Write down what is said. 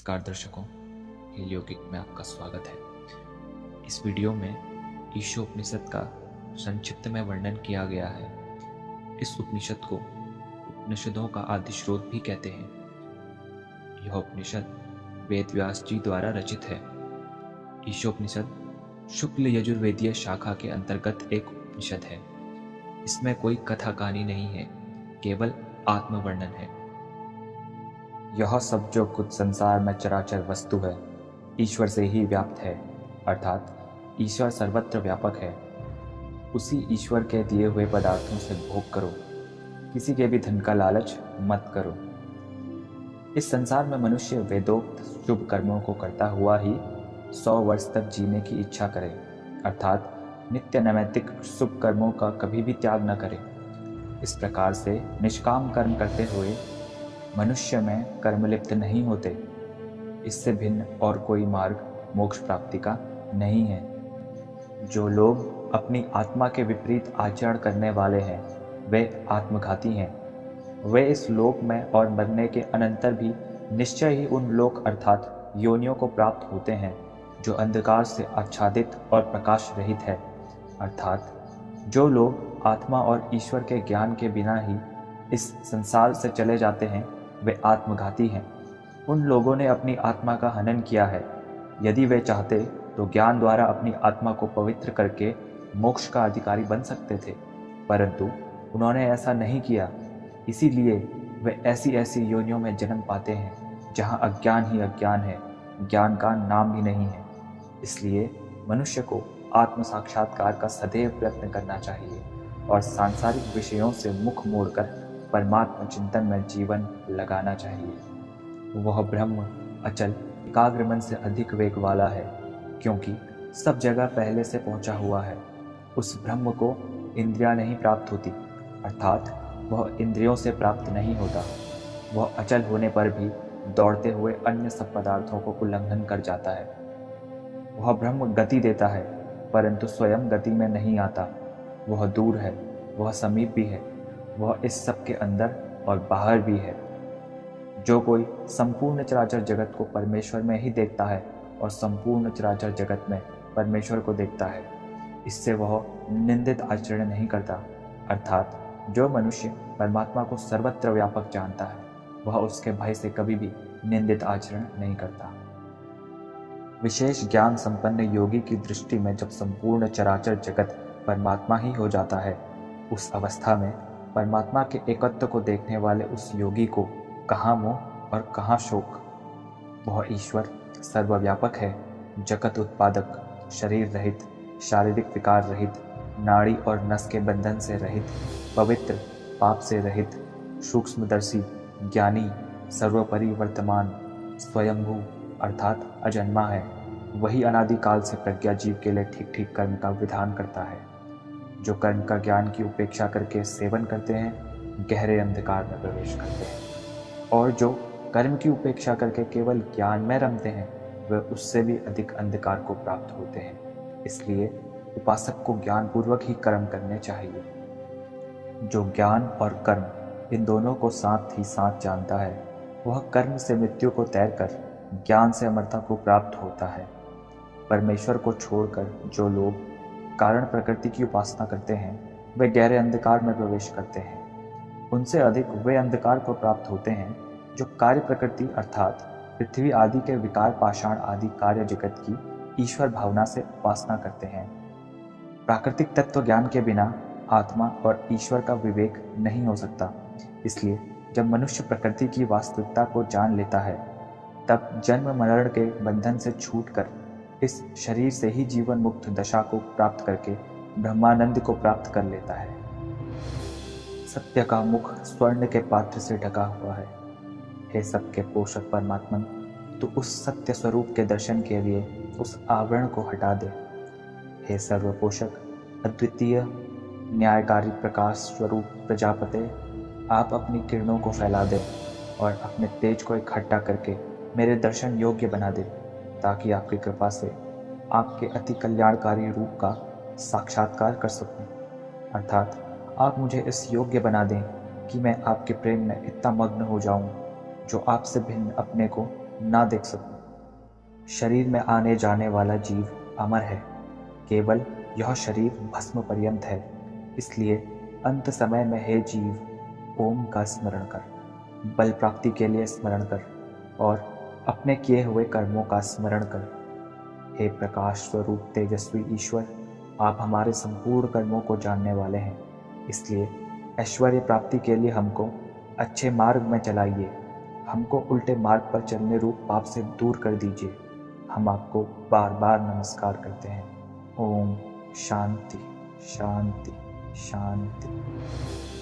नमस्कार दर्शकों, हेलियोगिक में आपका स्वागत है। इस वीडियो में ईशोपनिषद का संक्षिप्त में वर्णन किया गया है। इस उपनिषद को उपनिषदों का आदि स्रोत भी कहते हैं। यह उपनिषद वेद व्यास जी द्वारा रचित है। ईशोपनिषद शुक्ल यजुर्वेदीय शाखा के अंतर्गत एक उपनिषद है। इसमें कोई कथा कहानी नहीं है, केवल आत्मवर्णन है। यह सब जो कुछ संसार में चराचर वस्तु है ईश्वर से ही व्याप्त है, अर्थात ईश्वर सर्वत्र व्यापक है। उसी ईश्वर के दिए हुए पदार्थों से भोग करो, किसी के भी धन का लालच मत करो। इस संसार में मनुष्य वेदोक्त शुभ कर्मों को करता हुआ ही 100 वर्ष तक जीने की इच्छा करे, अर्थात नित्य नैमित्तिक शुभ कर्मों का कभी भी त्याग न करे। इस प्रकार से निष्काम कर्म करते हुए मनुष्य में कर्मलिप्त नहीं होते। इससे भिन्न और कोई मार्ग मोक्ष प्राप्ति का नहीं है। जो लोग अपनी आत्मा के विपरीत आचरण करने वाले हैं वे आत्मघाती हैं। वे इस लोक में और मरने के अनंतर भी निश्चय ही उन लोक अर्थात योनियों को प्राप्त होते हैं जो अंधकार से आच्छादित और प्रकाश रहित है। अर्थात जो लोग आत्मा और ईश्वर के ज्ञान के बिना ही इस संसार से चले जाते हैं वे आत्मघाती हैं। उन लोगों ने अपनी आत्मा का हनन किया है। यदि वे चाहते तो ज्ञान द्वारा अपनी आत्मा को पवित्र करके मोक्ष का अधिकारी बन सकते थे, परंतु उन्होंने ऐसा नहीं किया। इसीलिए वे ऐसी ऐसी योनियों में जन्म पाते हैं जहां अज्ञान ही अज्ञान है, ज्ञान का नाम भी नहीं है। इसलिए मनुष्य को आत्म साक्षात्कार का सदैव प्रयत्न करना चाहिए और सांसारिक विषयों से मुख मोड़कर परमात्मा चिंतन में जीवन लगाना चाहिए। वह ब्रह्म अचल एकाग्र मन से अधिक वेग वाला है, क्योंकि सब जगह पहले से पहुंचा हुआ है। उस ब्रह्म को इंद्रियां नहीं प्राप्त होती, अर्थात वह इंद्रियों से प्राप्त नहीं होता। वह अचल होने पर भी दौड़ते हुए अन्य सब पदार्थों को उल्लंघन कर जाता है। वह ब्रह्म गति देता है, परंतु स्वयं गति में नहीं आता। वह दूर है, वह समीप भी है, वह इस सब के अंदर और बाहर भी है। जो कोई संपूर्ण चराचर जगत को परमेश्वर में ही देखता है और संपूर्ण चराचर जगत में परमेश्वर को देखता है, इससे वह निंदित आचरण नहीं करता। अर्थात जो मनुष्य परमात्मा को सर्वत्र व्यापक जानता है वह उसके भय से कभी भी निंदित आचरण नहीं करता। विशेष ज्ञान संपन्न योगी की दृष्टि में जब संपूर्ण चराचर जगत परमात्मा ही हो जाता है, उस अवस्था में परमात्मा के एकत्व को देखने वाले उस योगी को कहाँ मोह और कहाँ शोक। वह ईश्वर सर्वव्यापक है, जगत उत्पादक, शरीर रहित, शारीरिक विकार रहित, नाड़ी और नस के बंधन से रहित, पवित्र, पाप से रहित, सूक्ष्मदर्शी, ज्ञानी, सर्वोपरि वर्तमान, स्वयंभू अर्थात अजन्मा है। वही अनादिकाल से प्रज्ञा जीव के लिए ठीक ठीक कर्म का विधान करता है। जो कर्म का ज्ञान की उपेक्षा करके सेवन करते हैं गहरे अंधकार में प्रवेश करते हैं, और जो कर्म की उपेक्षा करके केवल ज्ञान में रमते हैं वे उससे भी अधिक अंधकार को प्राप्त होते हैं। इसलिए उपासक को ज्ञान पूर्वक ही कर्म करने चाहिए। जो ज्ञान और कर्म इन दोनों को साथ ही साथ जानता है वह कर्म से मृत्यु को तैर कर ज्ञान से अमरता को प्राप्त होता है। परमेश्वर को छोड़कर जो लोग कारण प्रकृति की उपासना करते हैं वे गहरे अंधकार में प्रवेश करते हैं। उनसे अधिक वे अंधकार को प्राप्त होते हैं जो कार्य प्रकृति अर्थात पृथ्वी आदि के विकार पाषाण आदि कार्य जगत की ईश्वर भावना से उपासना करते हैं। प्राकृतिक तत्व ज्ञान के बिना आत्मा और ईश्वर का विवेक नहीं हो सकता। इसलिए जब मनुष्य प्रकृति की वास्तविकता को जान लेता है तब जन्म मरण के बंधन से छूटकर इस शरीर से ही जीवन मुक्त दशा को प्राप्त करके ब्रह्मानंद को प्राप्त कर लेता है। सत्य का मुख स्वर्ण के पात्र से ढका हुआ है। हे सबके पोषक परमात्मन, तू उस सत्य स्वरूप के दर्शन के लिए उस आवरण को हटा दे। हे सर्वपोषक अद्वितीय न्यायकारी प्रकाश स्वरूप प्रजापते, आप अपनी किरणों को फैला दे और अपने तेज को इकट्ठा करके मेरे दर्शन योग्य बना दे, ताकि आपकी कृपा से आपके अति कल्याणकारी रूप का साक्षात्कार कर सकूं। अर्थात आप मुझे इस योग्य बना दें कि मैं आपके प्रेम में इतना मग्न हो जाऊं जो आपसे भिन्न अपने को ना देख सकूं। शरीर में आने जाने वाला जीव अमर है, केवल यह शरीर भस्म पर्यंत है। इसलिए अंत समय में हे जीव, ओम का स्मरण कर, बल प्राप्ति के लिए स्मरण कर और अपने किए हुए कर्मों का स्मरण कर। हे प्रकाश स्वरूप तेजस्वी ईश्वर, आप हमारे संपूर्ण कर्मों को जानने वाले हैं, इसलिए ऐश्वर्य प्राप्ति के लिए हमको अच्छे मार्ग में चलाइए, हमको उल्टे मार्ग पर चलने रूप पाप से दूर कर दीजिए। हम आपको बार बार नमस्कार करते हैं। ओम शांति शांति शांति।